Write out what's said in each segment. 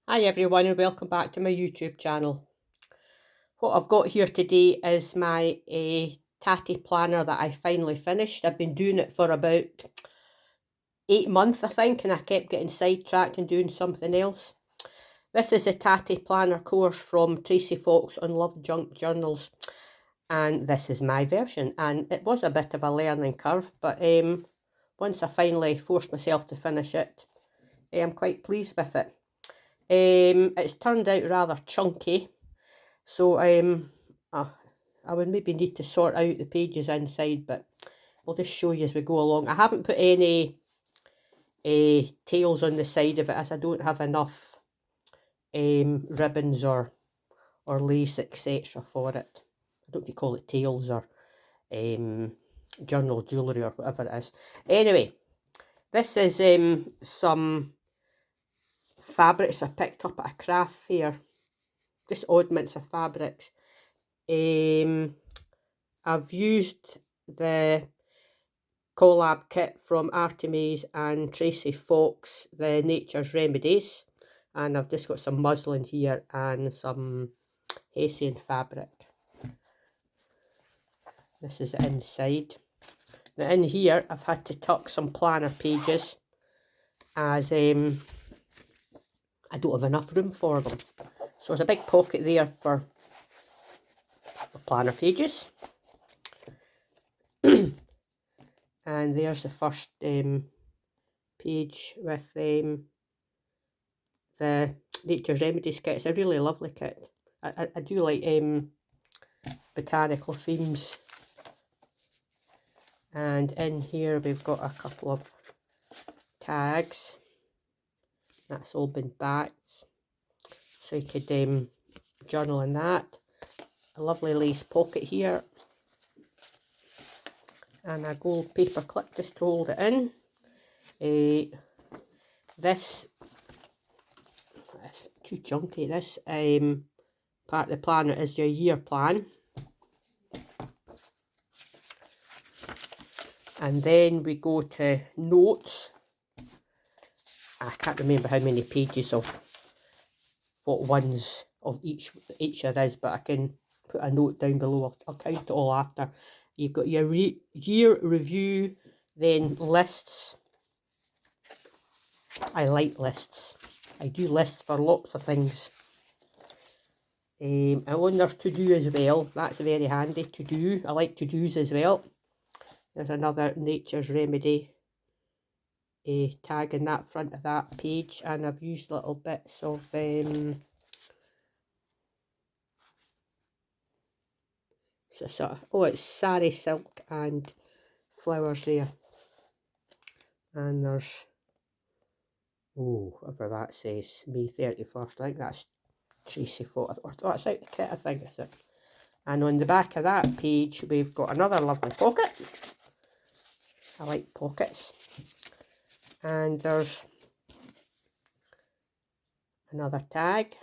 Hi everyone and welcome back to my YouTube channel. What I've got here today is my Tatty planner that I finally finished. I've been doing it for about 8 months I think, and I kept getting sidetracked and doing something else. This is a Tatty planner course from Tracy Fox on Love Junk Journals, and this is my version, and it was a bit of a learning curve, but once I finally forced myself to finish it, I'm quite pleased with it. It's turned out rather chunky, so I would maybe need to sort out the pages inside, but I'll just show you as we go along. I haven't put any tails on the side of it, as I don't have enough ribbons or lace, etc. for it. I don't know if you call it tails or journal jewellery or whatever it is. Anyway, this is some fabrics I picked up at a craft fair. Just oddments of fabrics. I've used the collab kit from Artymaze and Tracy Fox, the Nature's Remedies, and I've just got some muslin here and some Hessian fabric. This is the inside. Now in here I've had to tuck some planner pages as I don't have enough room for them. So there's a big pocket there for planner pages. And there's the first page with the Nature's Remedies kit. It's a really lovely kit. I do like botanical themes. And in here we've got a couple of tags. That's all been backed, so you could journal in that. A lovely lace pocket here, and a gold paper clip just to hold it in. This is too chunky. This part of the planner is your year plan, and then we go to notes. I can't remember how many pages of what ones of each there is, but I can put a note down below. I'll count it all after. You've got your year review, then lists. I like lists. I do lists for lots of things. And then there's to do as well. That's very handy, to do. I like to do's as well. There's another Nature's Remedy tag in that front of that page, and I've used little bits of so sort of, oh, it's sari silk and flowers there, and there's, oh, whatever that says, May 31st. I think that's Tracy Fox, or that's out the kit, I think, is it? And on the back of that page we've got another lovely pocket. I like pockets. And there's another tag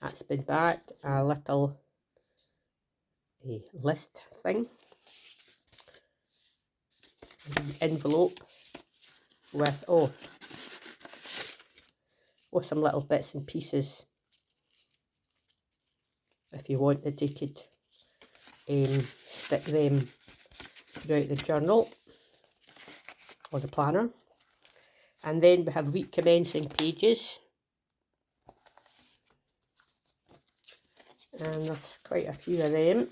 that's been backed, a little list thing, envelope with some little bits and pieces. If you wanted, you could stick them throughout the journal or the planner. And then we have week commencing pages, and there's quite a few of them.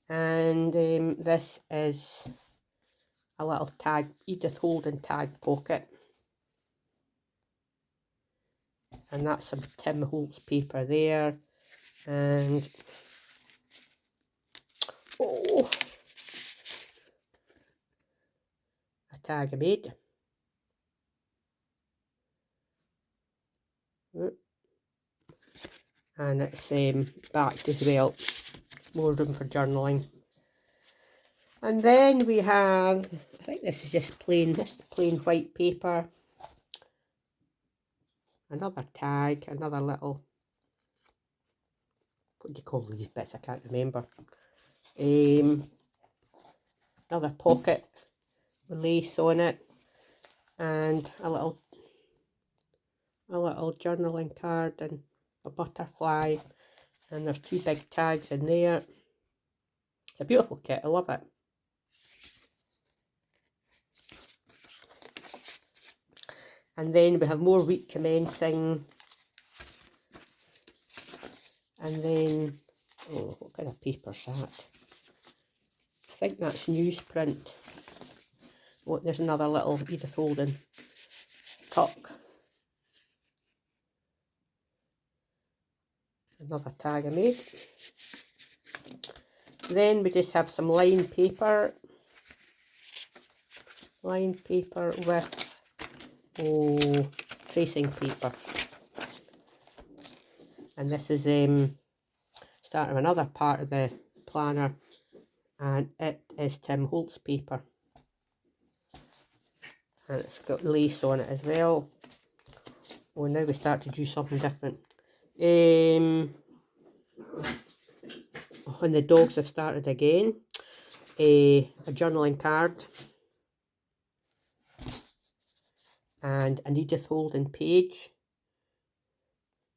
And this is a little tag, Edith Holden tag pocket, and that's some Tim Holtz paper there, and a tag I made. And it's backed as well, more room for journaling. And then we have, I think this is just plain white paper, another tag, another little, what do you call these bits, I can't remember, another pocket with lace on it, and a little journaling card and a butterfly, and there's 2 big tags in there. It's a beautiful kit, I love it. And then we have more week commencing. And then, oh, what kind of paper's that? I think that's newsprint. Oh, there's another little Edith Holden tuck. Another tag I made. Then we just have some lined paper. Lined paper with, oh, tracing paper. And this is start of another part of the planner, and it is Tim Holtz paper. And it's got lace on it as well. Oh, now we start to do something different. When the dogs have started again, a journaling card and an Edith Holden page,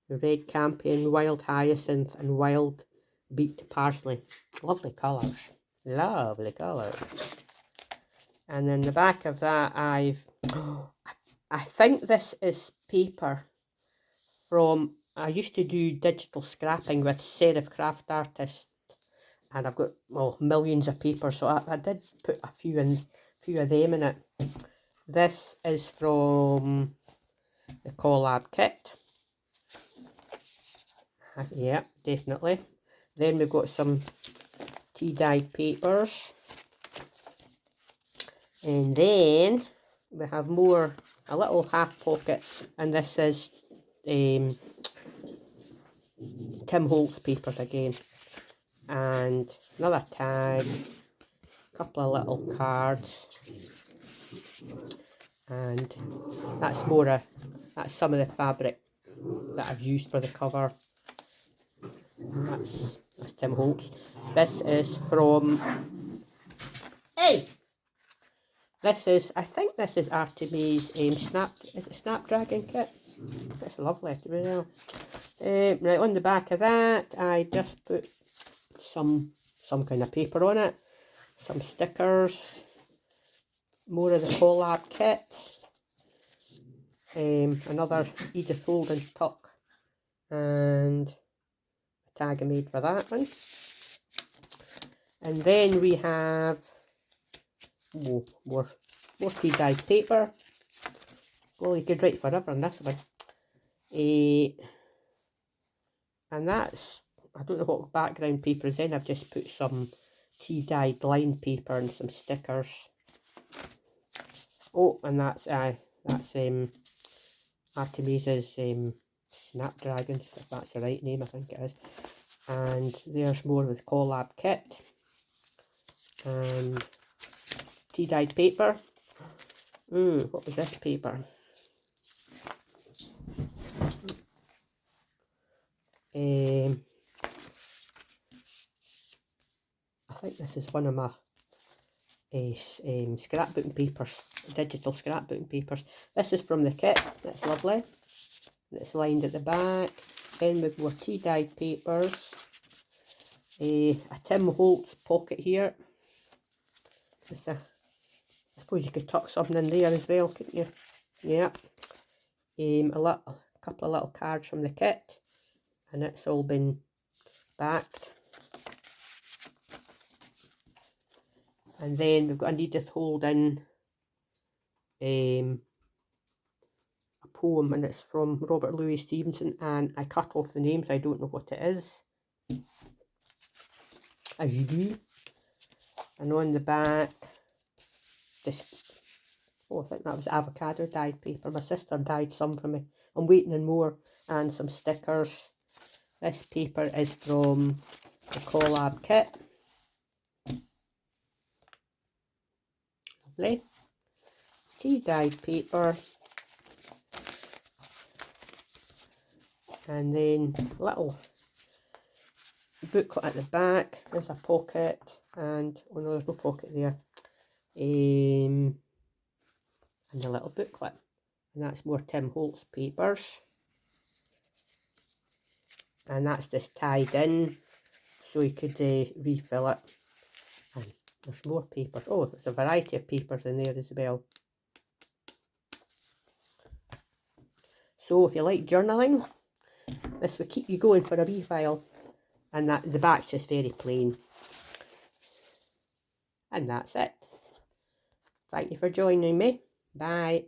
red campion, wild hyacinth and wild beet parsley. Lovely colours, lovely colours. And then the back of that, I think this is paper from, I used to do digital scrapping with Serif Craft Artist, and I've got, well, millions of papers, so I did put a few of them in it. This is from the collab kit. Yeah, definitely. Then we've got some tea-dyed papers. And then we have more, a little half pocket, and this is Tim Holtz papers again. And another tag, a couple of little cards, and that's that's some of the fabric that I've used for the cover. And that's Tim Holtz. This is from, hey! This is, I think this is Artymaze is it Snapdragon kit? That's lovely as well. Right, on the back of that, I just put some kind of paper on it, some stickers, more of the collab kit, another Edith Holden tuck, and a tag I made for that one. And then we have more tea-dyed paper. Well, you could write forever on this one. And that's, I don't know what background paper is in. I've just put some tea-dyed lined paper and some stickers. Oh, and that's Artymaze's Snapdragons, if that's the right name, I think it is. And there's more with collab kit and tea-dyed paper. What was this paper? I think this is one of my scrapbooking papers, digital scrapbooking papers. This is from the kit. That's lovely. It's lined at the back. Then with more tea-dyed papers. A Tim Holtz pocket here. I suppose you could tuck something in there as well, couldn't you? Yeah. A couple of little cards from the kit, and it's all been backed. And then we've got an Edith Holden a poem, and it's from Robert Louis Stevenson, and I cut off the names, I don't know what it is, as you do. And on the back, this, oh, I think that was avocado dyed paper. My sister dyed some for me. I'm waiting on more, and some stickers. This paper is from the collab kit. Lovely. Tea-dyed paper. And then little booklet at the back. There's a pocket, and oh no, there's no pocket there. And a little booklet, and that's more Tim Holtz papers. and that's just tied in so you could refill it. And there's more papers. Oh, there's a variety of papers in there as well. So if you like journaling, this will keep you going for a wee while. And that the back's just very plain. And that's it. Thank you for joining me. Bye.